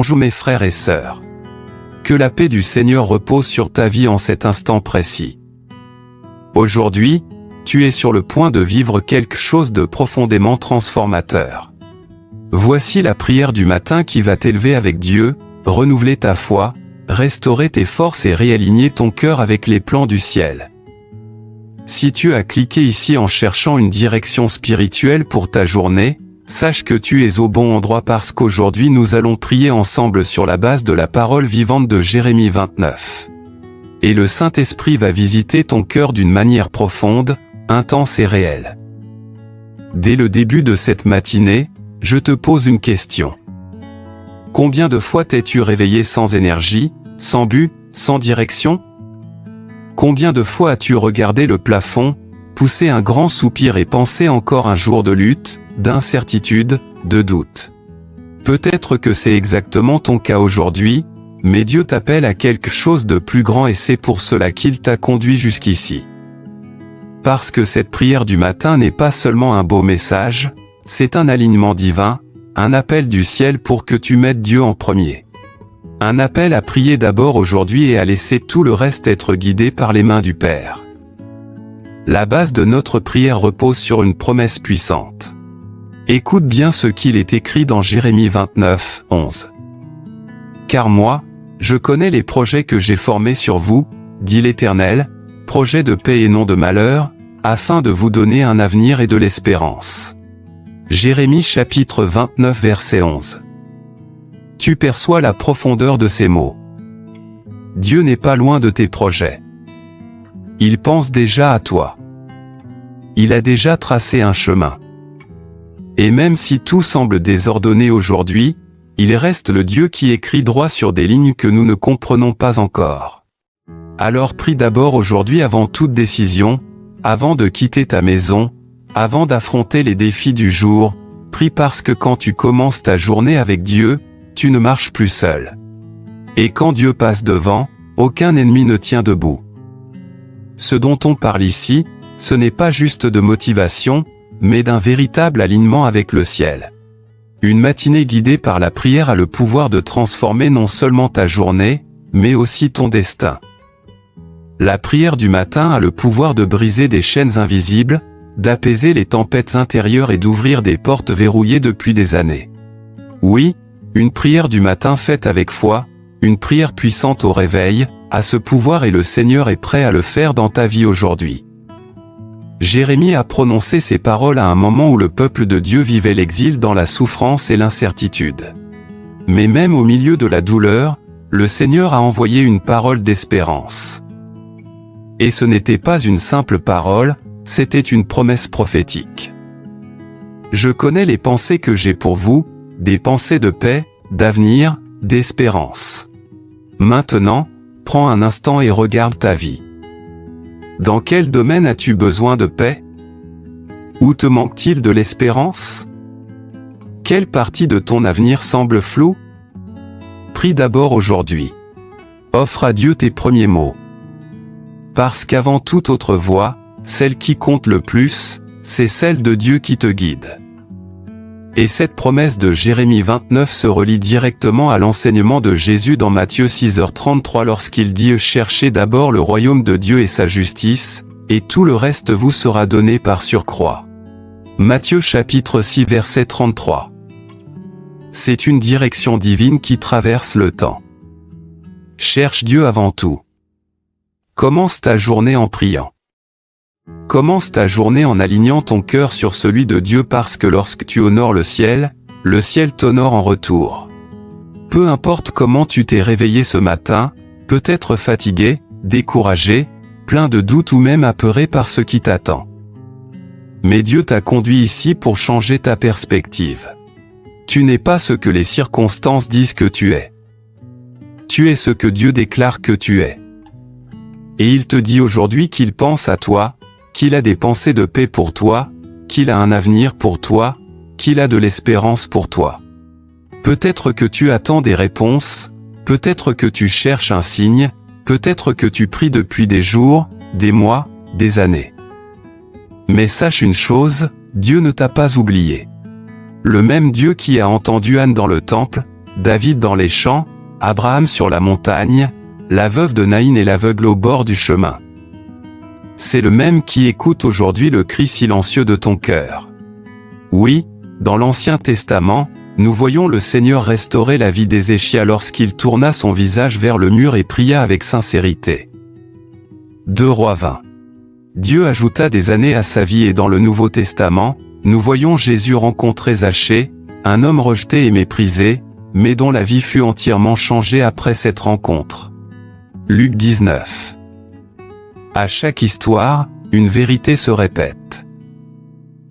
Bonjour mes frères et sœurs. Que la paix du Seigneur repose sur ta vie en cet instant précis. Aujourd'hui, tu es sur le point de vivre quelque chose de profondément transformateur. Voici la prière du matin qui va t'élever avec Dieu, renouveler ta foi, restaurer tes forces et réaligner ton cœur avec les plans du ciel. Si tu as cliqué ici en cherchant une direction spirituelle pour ta journée, sache que tu es au bon endroit parce qu'aujourd'hui nous allons prier ensemble sur la base de la parole vivante de Jérémie 29. Et le Saint-Esprit va visiter ton cœur d'une manière profonde, intense et réelle. Dès le début de cette matinée, je te pose une question. Combien de fois t'es-tu réveillé sans énergie, sans but, sans direction? Combien de fois as-tu regardé le plafond, poussé un grand soupir et pensé encore un jour de lutte, d'incertitude, de doute? Peut-être que c'est exactement ton cas aujourd'hui, mais Dieu t'appelle à quelque chose de plus grand et c'est pour cela qu'il t'a conduit jusqu'ici. Parce que cette prière du matin n'est pas seulement un beau message, c'est un alignement divin, un appel du ciel pour que tu mettes Dieu en premier. Un appel à prier d'abord aujourd'hui et à laisser tout le reste être guidé par les mains du Père. La base de notre prière repose sur une promesse puissante. Écoute bien ce qu'il est écrit dans Jérémie 29, 11. Car moi, je connais les projets que j'ai formés sur vous, dit l'Éternel, projets de paix et non de malheur, afin de vous donner un avenir et de l'espérance. Jérémie chapitre 29 verset 11. Tu perçois la profondeur de ces mots. Dieu n'est pas loin de tes projets. Il pense déjà à toi. Il a déjà tracé un chemin. Et même si tout semble désordonné aujourd'hui, il reste le Dieu qui écrit droit sur des lignes que nous ne comprenons pas encore. Alors prie d'abord aujourd'hui avant toute décision, avant de quitter ta maison, avant d'affronter les défis du jour, prie parce que quand tu commences ta journée avec Dieu, tu ne marches plus seul. Et quand Dieu passe devant, aucun ennemi ne tient debout. Ce dont on parle ici, ce n'est pas juste de motivation, mais d'un véritable alignement avec le ciel. Une matinée guidée par la prière a le pouvoir de transformer non seulement ta journée, mais aussi ton destin. La prière du matin a le pouvoir de briser des chaînes invisibles, d'apaiser les tempêtes intérieures et d'ouvrir des portes verrouillées depuis des années. Oui, une prière du matin faite avec foi, une prière puissante au réveil, a ce pouvoir et le Seigneur est prêt à le faire dans ta vie aujourd'hui. Jérémie a prononcé ces paroles à un moment où le peuple de Dieu vivait l'exil dans la souffrance et l'incertitude. Mais même au milieu de la douleur, le Seigneur a envoyé une parole d'espérance. Et ce n'était pas une simple parole, c'était une promesse prophétique. Je connais les pensées que j'ai pour vous, des pensées de paix, d'avenir, d'espérance. Maintenant, prends un instant et regarde ta vie. Dans quel domaine as-tu besoin de paix? Où te manque-t-il de l'espérance? Quelle partie de ton avenir semble floue? Prie d'abord aujourd'hui. Offre à Dieu tes premiers mots. Parce qu'avant toute autre voix, celle qui compte le plus, c'est celle de Dieu qui te guide. Et cette promesse de Jérémie 29 se relie directement à l'enseignement de Jésus dans Matthieu 6h33 lorsqu'il dit « Cherchez d'abord le royaume de Dieu et sa justice, et tout le reste vous sera donné par surcroît. » Matthieu chapitre 6 verset 33. C'est une direction divine qui traverse le temps. Cherche Dieu avant tout. Commence ta journée en priant. Commence ta journée en alignant ton cœur sur celui de Dieu parce que lorsque tu honores le ciel t'honore en retour. Peu importe comment tu t'es réveillé ce matin, peut-être fatigué, découragé, plein de doutes ou même apeuré par ce qui t'attend. Mais Dieu t'a conduit ici pour changer ta perspective. Tu n'es pas ce que les circonstances disent que tu es. Tu es ce que Dieu déclare que tu es. Et il te dit aujourd'hui qu'il pense à toi, qu'il a des pensées de paix pour toi, qu'il a un avenir pour toi, qu'il a de l'espérance pour toi. Peut-être que tu attends des réponses, peut-être que tu cherches un signe, peut-être que tu pries depuis des jours, des mois, des années. Mais sache une chose, Dieu ne t'a pas oublié. Le même Dieu qui a entendu Anne dans le temple, David dans les champs, Abraham sur la montagne, la veuve de Naïn et l'aveugle au bord du chemin. C'est le même qui écoute aujourd'hui le cri silencieux de ton cœur. Oui, dans l'Ancien Testament, nous voyons le Seigneur restaurer la vie d'Ézéchias lorsqu'il tourna son visage vers le mur et pria avec sincérité. 2 Rois 20. Dieu ajouta des années à sa vie et dans le Nouveau Testament, nous voyons Jésus rencontrer Zachée, un homme rejeté et méprisé, mais dont la vie fut entièrement changée après cette rencontre. Luc 19. À chaque histoire, une vérité se répète.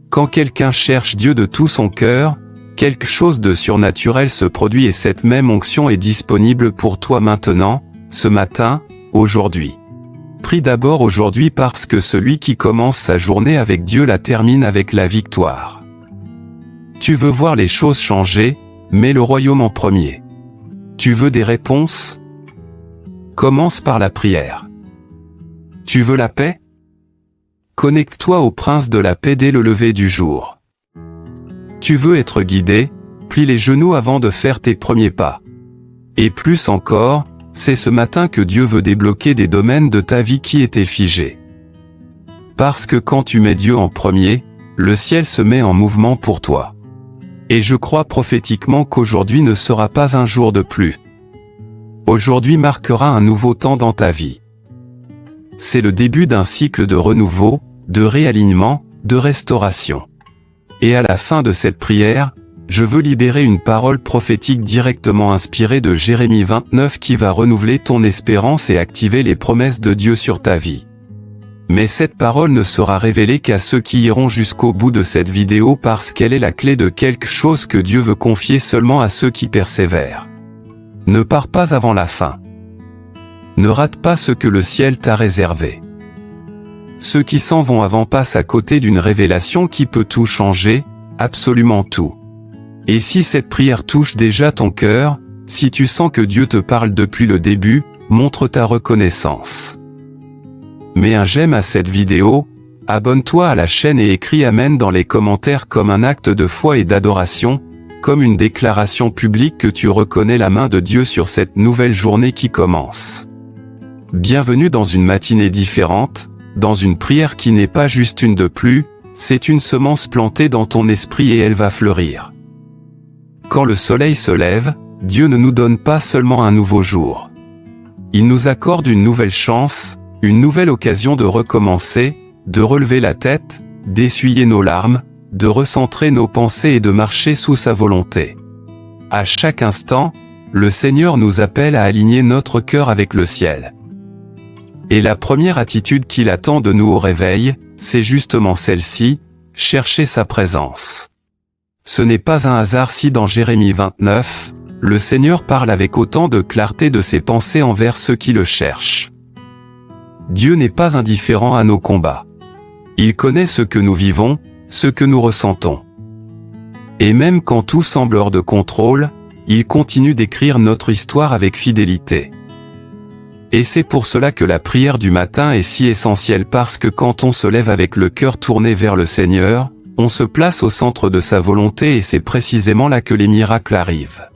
Quand quelqu'un cherche Dieu de tout son cœur, quelque chose de surnaturel se produit et cette même onction est disponible pour toi maintenant, ce matin, aujourd'hui. Prie d'abord aujourd'hui parce que celui qui commence sa journée avec Dieu la termine avec la victoire. Tu veux voir les choses changer, mets le royaume en premier. Tu veux des réponses? Commence par la prière. Tu veux la paix? Connecte-toi au prince de la paix dès le lever du jour. Tu veux être guidé? Plie les genoux avant de faire tes premiers pas. Et plus encore, c'est ce matin que Dieu veut débloquer des domaines de ta vie qui étaient figés. Parce que quand tu mets Dieu en premier, le ciel se met en mouvement pour toi. Et je crois prophétiquement qu'aujourd'hui ne sera pas un jour de plus. Aujourd'hui marquera un nouveau temps dans ta vie. C'est le début d'un cycle de renouveau, de réalignement, de restauration. Et à la fin de cette prière, je veux libérer une parole prophétique directement inspirée de Jérémie 29 qui va renouveler ton espérance et activer les promesses de Dieu sur ta vie. Mais cette parole ne sera révélée qu'à ceux qui iront jusqu'au bout de cette vidéo parce qu'elle est la clé de quelque chose que Dieu veut confier seulement à ceux qui persévèrent. Ne pars pas avant la fin. Ne rate pas ce que le ciel t'a réservé. Ceux qui s'en vont avant passent à côté d'une révélation qui peut tout changer, absolument tout. Et si cette prière touche déjà ton cœur, si tu sens que Dieu te parle depuis le début, montre ta reconnaissance. Mets un j'aime à cette vidéo, abonne-toi à la chaîne et écris Amen dans les commentaires comme un acte de foi et d'adoration, comme une déclaration publique que tu reconnais la main de Dieu sur cette nouvelle journée qui commence. Bienvenue dans une matinée différente, dans une prière qui n'est pas juste une de plus, c'est une semence plantée dans ton esprit et elle va fleurir. Quand le soleil se lève, Dieu ne nous donne pas seulement un nouveau jour. Il nous accorde une nouvelle chance, une nouvelle occasion de recommencer, de relever la tête, d'essuyer nos larmes, de recentrer nos pensées et de marcher sous sa volonté. À chaque instant, le Seigneur nous appelle à aligner notre cœur avec le ciel. Et la première attitude qu'il attend de nous au réveil, c'est justement celle-ci, chercher sa présence. Ce n'est pas un hasard si dans Jérémie 29, le Seigneur parle avec autant de clarté de ses pensées envers ceux qui le cherchent. Dieu n'est pas indifférent à nos combats. Il connaît ce que nous vivons, ce que nous ressentons. Et même quand tout semble hors de contrôle, il continue d'écrire notre histoire avec fidélité. Et c'est pour cela que la prière du matin est si essentielle parce que quand on se lève avec le cœur tourné vers le Seigneur, on se place au centre de sa volonté et c'est précisément là que les miracles arrivent.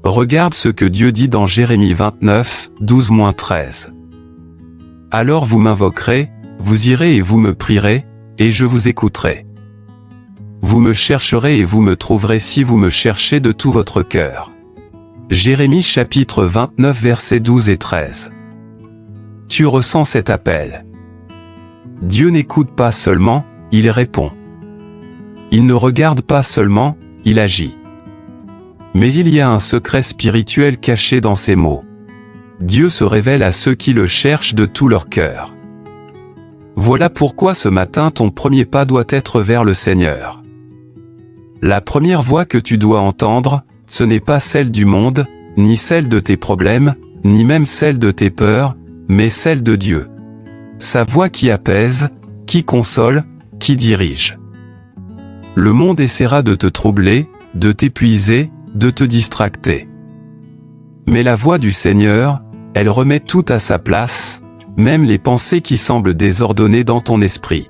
Regarde ce que Dieu dit dans Jérémie 29, 12-13. Alors vous m'invoquerez, vous irez et vous me prierez, et je vous écouterai. Vous me chercherez et vous me trouverez si vous me cherchez de tout votre cœur. Jérémie chapitre 29 versets 12 et 13. Tu ressens cet appel. Dieu n'écoute pas seulement, il répond. Il ne regarde pas seulement, il agit. Mais il y a un secret spirituel caché dans ces mots. Dieu se révèle à ceux qui le cherchent de tout leur cœur. Voilà pourquoi ce matin ton premier pas doit être vers le Seigneur. La première voix que tu dois entendre, ce n'est pas celle du monde, ni celle de tes problèmes, ni même celle de tes peurs, mais celle de Dieu. Sa voix qui apaise, qui console, qui dirige. Le monde essaiera de te troubler, de t'épuiser, de te distracter. Mais la voix du Seigneur, elle remet tout à sa place, même les pensées qui semblent désordonnées dans ton esprit.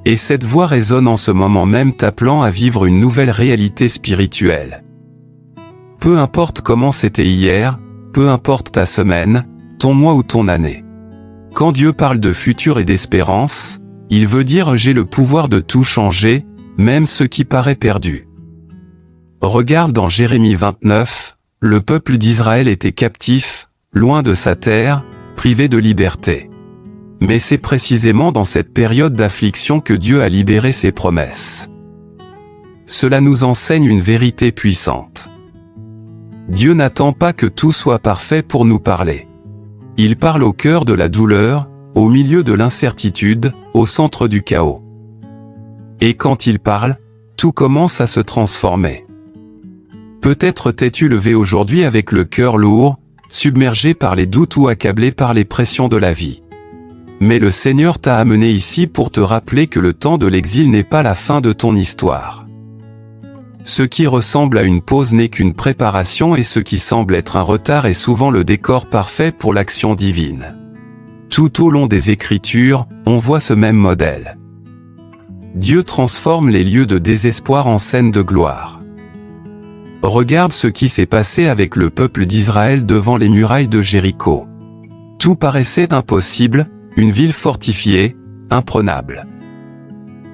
Et cette voix résonne en ce moment même t'appelant à vivre une nouvelle réalité spirituelle. Peu importe comment c'était hier, peu importe ta semaine, ton mois ou ton année. Quand Dieu parle de futur et d'espérance, il veut dire j'ai le pouvoir de tout changer, même ce qui paraît perdu. Regarde dans Jérémie 29, le peuple d'Israël était captif, loin de sa terre, privé de liberté. Mais c'est précisément dans cette période d'affliction que Dieu a libéré ses promesses. Cela nous enseigne une vérité puissante. Dieu n'attend pas que tout soit parfait pour nous parler. Il parle au cœur de la douleur, au milieu de l'incertitude, au centre du chaos. Et quand il parle, tout commence à se transformer. Peut-être t'es-tu levé aujourd'hui avec le cœur lourd, submergé par les doutes ou accablé par les pressions de la vie. Mais le Seigneur t'a amené ici pour te rappeler que le temps de l'exil n'est pas la fin de ton histoire. Ce qui ressemble à une pause n'est qu'une préparation et ce qui semble être un retard est souvent le décor parfait pour l'action divine. Tout au long des Écritures, on voit ce même modèle. Dieu transforme les lieux de désespoir en scènes de gloire. Regarde ce qui s'est passé avec le peuple d'Israël devant les murailles de Jéricho. Tout paraissait impossible, une ville fortifiée, imprenable.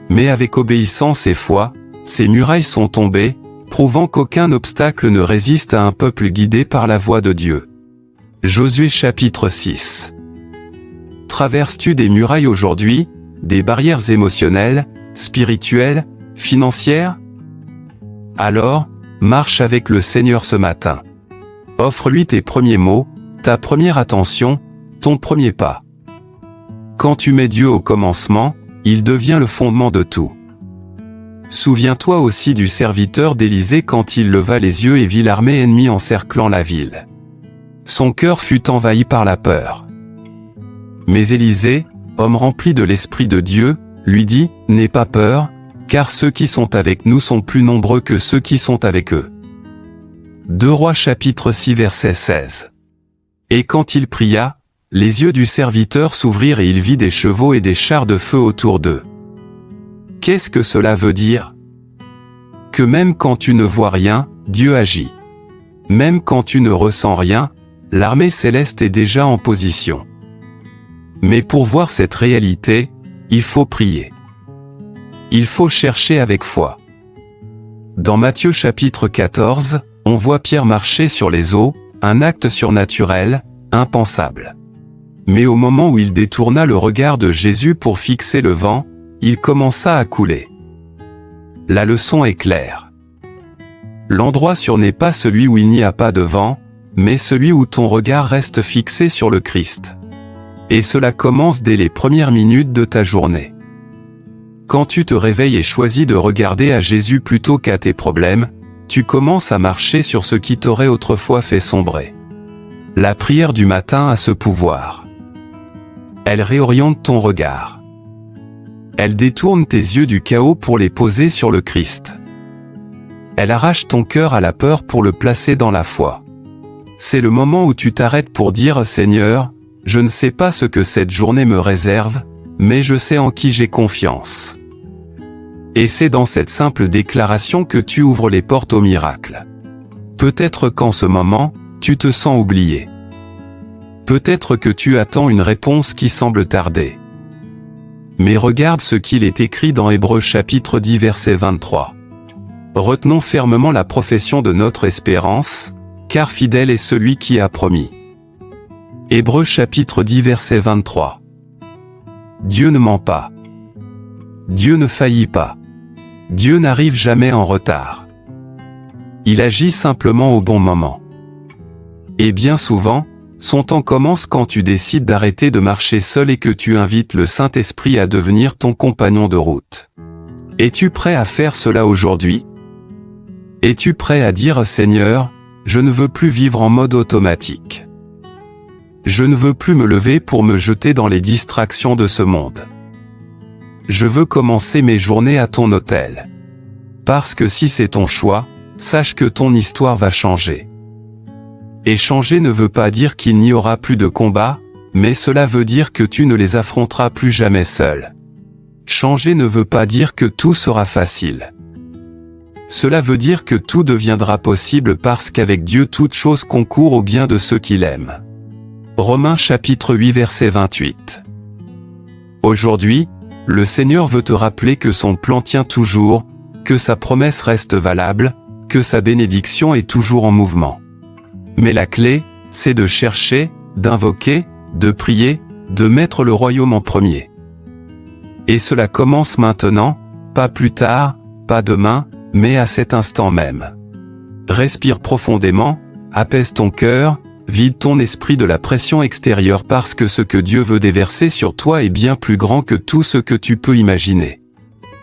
Mais avec obéissance et foi, ces murailles sont tombées, prouvant qu'aucun obstacle ne résiste à un peuple guidé par la voix de Dieu. Josué chapitre 6. Traverses-tu des murailles aujourd'hui, des barrières émotionnelles, spirituelles, financières? Alors, marche avec le Seigneur ce matin. Offre-lui tes premiers mots, ta première attention, ton premier pas. Quand tu mets Dieu au commencement, il devient le fondement de tout. Souviens-toi aussi du serviteur d'Élisée quand il leva les yeux et vit l'armée ennemie encerclant la ville. Son cœur fut envahi par la peur. Mais Élisée, homme rempli de l'Esprit de Dieu, lui dit « N'aie pas peur, car ceux qui sont avec nous sont plus nombreux que ceux qui sont avec eux. » 2 Rois chapitre 6 verset 16. Et quand il pria, les yeux du serviteur s'ouvrirent et il vit des chevaux et des chars de feu autour d'eux. Qu'est-ce que cela veut dire? Que même quand tu ne vois rien, Dieu agit. Même quand tu ne ressens rien, l'armée céleste est déjà en position. Mais pour voir cette réalité, il faut prier. Il faut chercher avec foi. Dans Matthieu chapitre 14, on voit Pierre marcher sur les eaux, un acte surnaturel, impensable. Mais au moment où il détourna le regard de Jésus pour fixer le vent, il commença à couler. La leçon est claire. L'endroit sûr n'est pas celui où il n'y a pas de vent, mais celui où ton regard reste fixé sur le Christ. Et cela commence dès les premières minutes de ta journée. Quand tu te réveilles et choisis de regarder à Jésus plutôt qu'à tes problèmes, tu commences à marcher sur ce qui t'aurait autrefois fait sombrer. La prière du matin a ce pouvoir. Elle réoriente ton regard. Elle détourne tes yeux du chaos pour les poser sur le Christ. Elle arrache ton cœur à la peur pour le placer dans la foi. C'est le moment où tu t'arrêtes pour dire « Seigneur, je ne sais pas ce que cette journée me réserve, mais je sais en qui j'ai confiance. » Et c'est dans cette simple déclaration que tu ouvres les portes au miracle. Peut-être qu'en ce moment, tu te sens oublié. Peut-être que tu attends une réponse qui semble tarder. Mais regarde ce qu'il est écrit dans Hébreux chapitre 10 verset 23. Retenons fermement la profession de notre espérance, car fidèle est celui qui a promis. Hébreux chapitre 10 verset 23. Dieu ne ment pas. Dieu ne faillit pas. Dieu n'arrive jamais en retard. Il agit simplement au bon moment. Et bien souvent, son temps commence quand tu décides d'arrêter de marcher seul et que tu invites le Saint-Esprit à devenir ton compagnon de route. Es-tu prêt à faire cela aujourd'hui? Es-tu prêt à dire « Seigneur, je ne veux plus vivre en mode automatique. Je ne veux plus me lever pour me jeter dans les distractions de ce monde. Je veux commencer mes journées à ton autel. Parce que si c'est ton choix, sache que ton histoire va changer. » Et changer ne veut pas dire qu'il n'y aura plus de combats, mais cela veut dire que tu ne les affronteras plus jamais seul. Changer ne veut pas dire que tout sera facile. Cela veut dire que tout deviendra possible parce qu'avec Dieu toute chose concourt au bien de ceux qui l'aiment. Romains chapitre 8 verset 28. Aujourd'hui, le Seigneur veut te rappeler que son plan tient toujours, que sa promesse reste valable, que sa bénédiction est toujours en mouvement. Mais la clé, c'est de chercher, d'invoquer, de prier, de mettre le royaume en premier. Et cela commence maintenant, pas plus tard, pas demain, mais à cet instant même. Respire profondément, apaise ton cœur, vide ton esprit de la pression extérieure parce que ce que Dieu veut déverser sur toi est bien plus grand que tout ce que tu peux imaginer.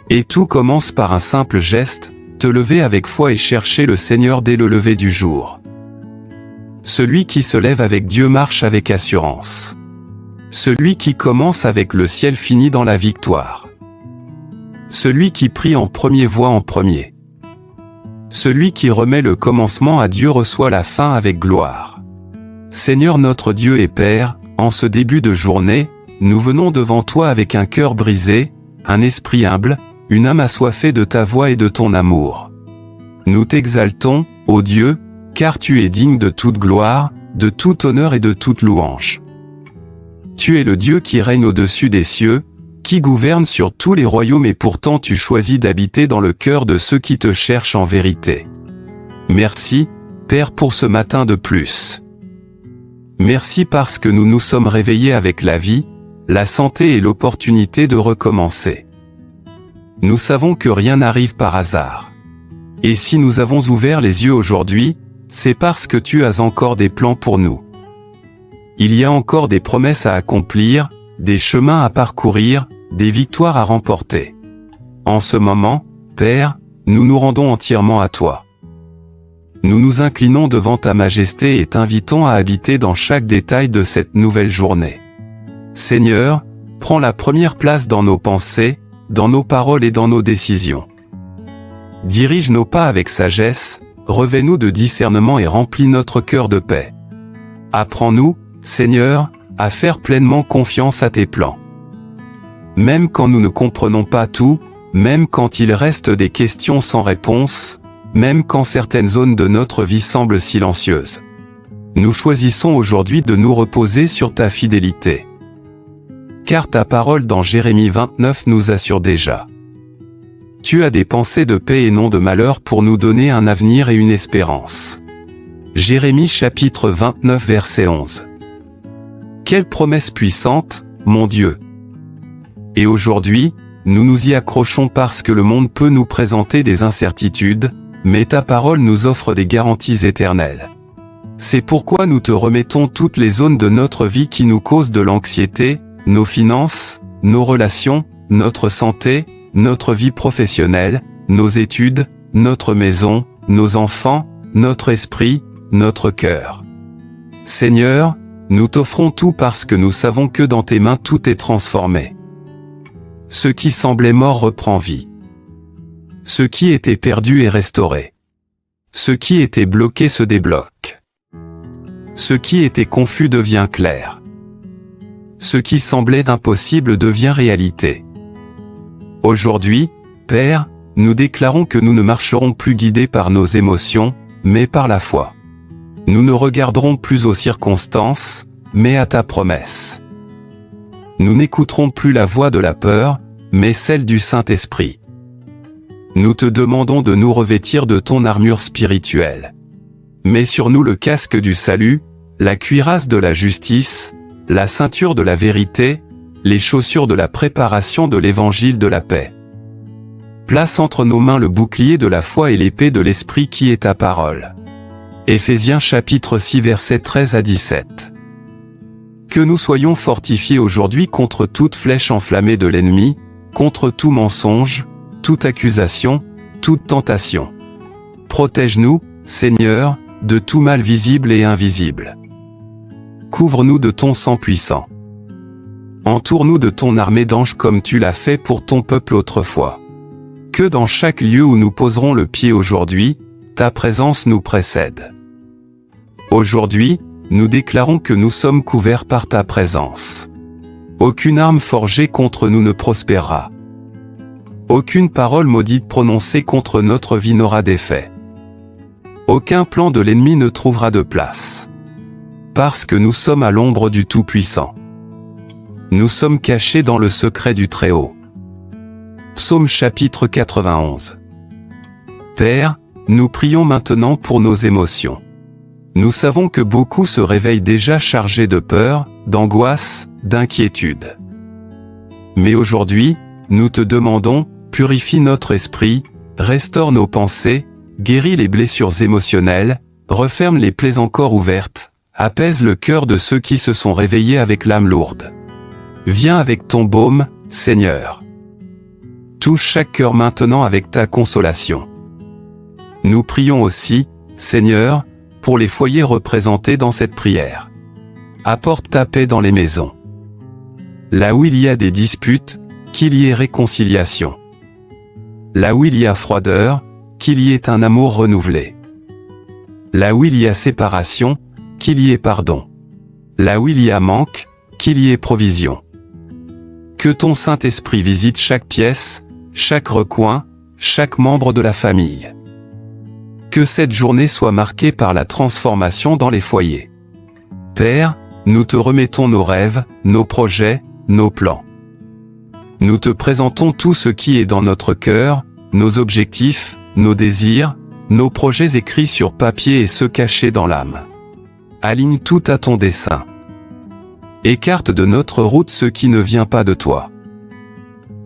Et tout commence par un simple geste, te lever avec foi et chercher le Seigneur dès le lever du jour. Celui qui se lève avec Dieu marche avec assurance. Celui qui commence avec le ciel finit dans la victoire. Celui qui prie en premier voit en premier. Celui qui remet le commencement à Dieu reçoit la fin avec gloire. Seigneur notre Dieu et Père, en ce début de journée, nous venons devant toi avec un cœur brisé, un esprit humble, une âme assoiffée de ta voix et de ton amour. Nous t'exaltons, ô Dieu, car tu es digne de toute gloire, de tout honneur et de toute louange. Tu es le Dieu qui règne au-dessus des cieux, qui gouverne sur tous les royaumes et pourtant tu choisis d'habiter dans le cœur de ceux qui te cherchent en vérité. Merci, Père pour ce matin de plus. Merci parce que nous nous sommes réveillés avec la vie, la santé et l'opportunité de recommencer. Nous savons que rien n'arrive par hasard. Et si nous avons ouvert les yeux aujourd'hui, c'est parce que tu as encore des plans pour nous. Il y a encore des promesses à accomplir, des chemins à parcourir, des victoires à remporter. En ce moment, Père, nous nous rendons entièrement à toi. Nous nous inclinons devant ta majesté et t'invitons à habiter dans chaque détail de cette nouvelle journée. Seigneur, prends la première place dans nos pensées, dans nos paroles et dans nos décisions. Dirige nos pas avec sagesse, revêt-nous de discernement et remplis notre cœur de paix. Apprends-nous, Seigneur, à faire pleinement confiance à tes plans. Même quand nous ne comprenons pas tout, même quand il reste des questions sans réponse, même quand certaines zones de notre vie semblent silencieuses. Nous choisissons aujourd'hui de nous reposer sur ta fidélité. Car ta parole dans Jérémie 29 nous assure déjà. Tu as des pensées de paix et non de malheur pour nous donner un avenir et une espérance. Jérémie chapitre 29 verset 11. Quelle promesse puissante, mon Dieu! Et aujourd'hui, nous nous y accrochons parce que le monde peut nous présenter des incertitudes, mais ta parole nous offre des garanties éternelles. C'est pourquoi nous te remettons toutes les zones de notre vie qui nous causent de l'anxiété, nos finances, nos relations, notre santé, notre vie professionnelle, nos études, notre maison, nos enfants, notre esprit, notre cœur. Seigneur, nous t'offrons tout parce que nous savons que dans tes mains tout est transformé. Ce qui semblait mort reprend vie. Ce qui était perdu est restauré. Ce qui était bloqué se débloque. Ce qui était confus devient clair. Ce qui semblait impossible devient réalité. Aujourd'hui, Père, nous déclarons que nous ne marcherons plus guidés par nos émotions, mais par la foi. Nous ne regarderons plus aux circonstances, mais à ta promesse. Nous n'écouterons plus la voix de la peur, mais celle du Saint-Esprit. Nous te demandons de nous revêtir de ton armure spirituelle. Mets sur nous le casque du salut, la cuirasse de la justice, la ceinture de la vérité, les chaussures de la préparation de l'évangile de la paix. Place entre nos mains le bouclier de la foi et l'épée de l'esprit qui est ta parole. Éphésiens chapitre 6 versets 13 à 17. Que nous soyons fortifiés aujourd'hui contre toute flèche enflammée de l'ennemi, contre tout mensonge, toute accusation, toute tentation. Protège-nous, Seigneur, de tout mal visible et invisible. Couvre-nous de ton sang puissant. Entoure-nous de ton armée d'anges comme tu l'as fait pour ton peuple autrefois. Que dans chaque lieu où nous poserons le pied aujourd'hui, ta présence nous précède. Aujourd'hui, nous déclarons que nous sommes couverts par ta présence. Aucune arme forgée contre nous ne prospérera. Aucune parole maudite prononcée contre notre vie n'aura d'effet. Aucun plan de l'ennemi ne trouvera de place. Parce que nous sommes à l'ombre du Tout-Puissant. Nous sommes cachés dans le secret du Très-Haut. Psaume chapitre 91. Père, nous prions maintenant pour nos émotions. Nous savons que beaucoup se réveillent déjà chargés de peur, d'angoisse, d'inquiétude. Mais aujourd'hui, nous te demandons, purifie notre esprit, restaure nos pensées, guéris les blessures émotionnelles, referme les plaies encore ouvertes, apaise le cœur de ceux qui se sont réveillés avec l'âme lourde. Viens avec ton baume, Seigneur. Touche chaque cœur maintenant avec ta consolation. Nous prions aussi, Seigneur, pour les foyers représentés dans cette prière. Apporte ta paix dans les maisons. Là où il y a des disputes, qu'il y ait réconciliation. Là où il y a froideur, qu'il y ait un amour renouvelé. Là où il y a séparation, qu'il y ait pardon. Là où il y a manque, qu'il y ait provision. Que ton Saint-Esprit visite chaque pièce, chaque recoin, chaque membre de la famille. Que cette journée soit marquée par la transformation dans les foyers. Père, nous te remettons nos rêves, nos projets, nos plans. Nous te présentons tout ce qui est dans notre cœur, nos objectifs, nos désirs, nos projets écrits sur papier et ceux cachés dans l'âme. Aligne tout à ton dessein. Écarte de notre route ce qui ne vient pas de toi.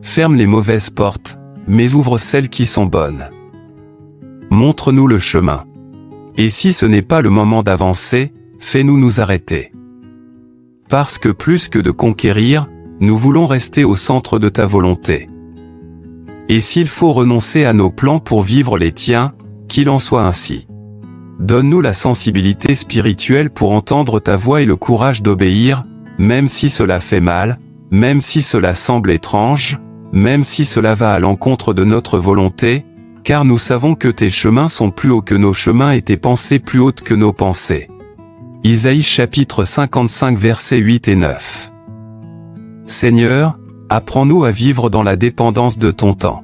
Ferme les mauvaises portes, mais ouvre celles qui sont bonnes. Montre-nous le chemin. Et si ce n'est pas le moment d'avancer, fais-nous nous arrêter. Parce que plus que de conquérir, nous voulons rester au centre de ta volonté. Et s'il faut renoncer à nos plans pour vivre les tiens, qu'il en soit ainsi. Donne-nous la sensibilité spirituelle pour entendre ta voix et le courage d'obéir, même si cela fait mal, même si cela semble étrange, même si cela va à l'encontre de notre volonté, car nous savons que tes chemins sont plus hauts que nos chemins et tes pensées plus hautes que nos pensées. Isaïe chapitre 55 versets 8 et 9. Seigneur, apprends-nous à vivre dans la dépendance de ton temps.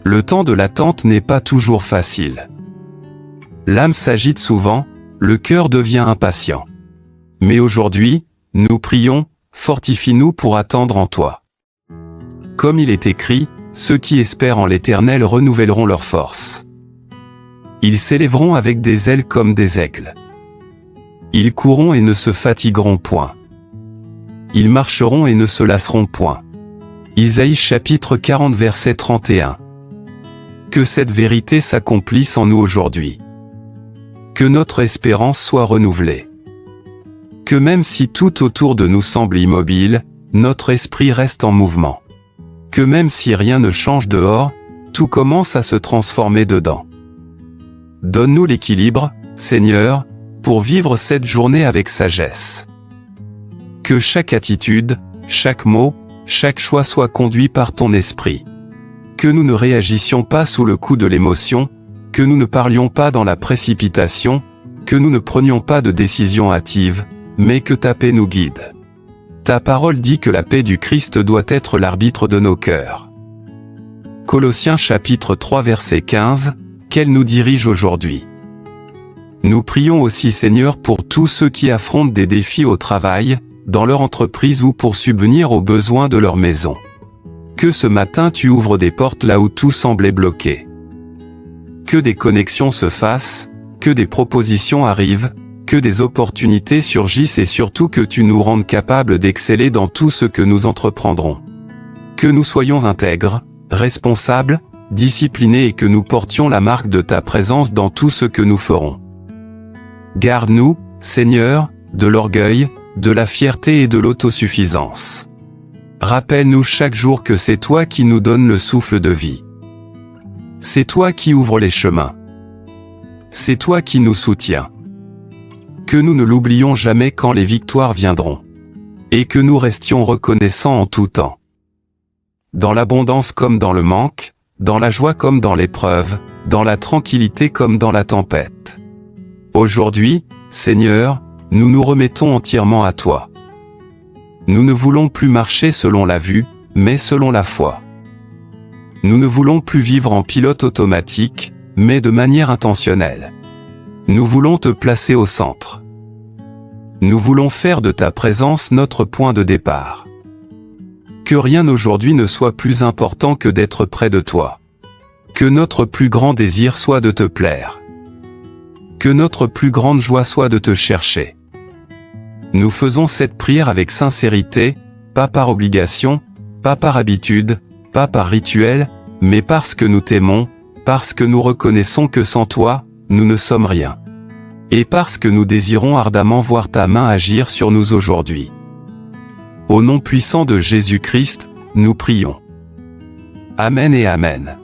Le temps de l'attente n'est pas toujours facile. L'âme s'agite souvent, le cœur devient impatient. Mais aujourd'hui, nous prions, fortifie-nous pour attendre en toi. Comme il est écrit, ceux qui espèrent en l'Éternel renouvelleront leurs forces. Ils s'élèveront avec des ailes comme des aigles. Ils courront et ne se fatigueront point. Ils marcheront et ne se lasseront point. Isaïe chapitre 40 verset 31. Que cette vérité s'accomplisse en nous aujourd'hui. Que notre espérance soit renouvelée. Que même si tout autour de nous semble immobile, notre esprit reste en mouvement. Que même si rien ne change dehors, tout commence à se transformer dedans. Donne-nous l'équilibre, Seigneur, pour vivre cette journée avec sagesse. Que chaque attitude, chaque mot, chaque choix soit conduit par ton esprit. Que nous ne réagissions pas sous le coup de l'émotion, que nous ne parlions pas dans la précipitation, que nous ne prenions pas de décisions hâtives, mais que ta paix nous guide. Ta parole dit que la paix du Christ doit être l'arbitre de nos cœurs. Colossiens chapitre 3 verset 15, qu'elle nous dirige aujourd'hui. Nous prions aussi Seigneur pour tous ceux qui affrontent des défis au travail, dans leur entreprise ou pour subvenir aux besoins de leur maison. Que ce matin tu ouvres des portes là où tout semblait bloqué. Que des connexions se fassent, que des propositions arrivent, que des opportunités surgissent et surtout que tu nous rendes capables d'exceller dans tout ce que nous entreprendrons. Que nous soyons intègres, responsables, disciplinés et que nous portions la marque de ta présence dans tout ce que nous ferons. Garde-nous, Seigneur, de l'orgueil, de la fierté et de l'autosuffisance. Rappelle-nous chaque jour que c'est toi qui nous donnes le souffle de vie. C'est toi qui ouvres les chemins. C'est toi qui nous soutiens. Que nous ne l'oublions jamais quand les victoires viendront. Et que nous restions reconnaissants en tout temps. Dans l'abondance comme dans le manque, dans la joie comme dans l'épreuve, dans la tranquillité comme dans la tempête. Aujourd'hui, Seigneur, nous nous remettons entièrement à toi. Nous ne voulons plus marcher selon la vue, mais selon la foi. Nous ne voulons plus vivre en pilote automatique, mais de manière intentionnelle. Nous voulons te placer au centre. Nous voulons faire de ta présence notre point de départ. Que rien aujourd'hui ne soit plus important que d'être près de toi. Que notre plus grand désir soit de te plaire. Que notre plus grande joie soit de te chercher. Nous faisons cette prière avec sincérité, pas par obligation, pas par habitude, pas par rituel, mais parce que nous t'aimons, parce que nous reconnaissons que sans toi, nous ne sommes rien. Et parce que nous désirons ardemment voir ta main agir sur nous aujourd'hui. Au nom puissant de Jésus-Christ, nous prions. Amen et Amen.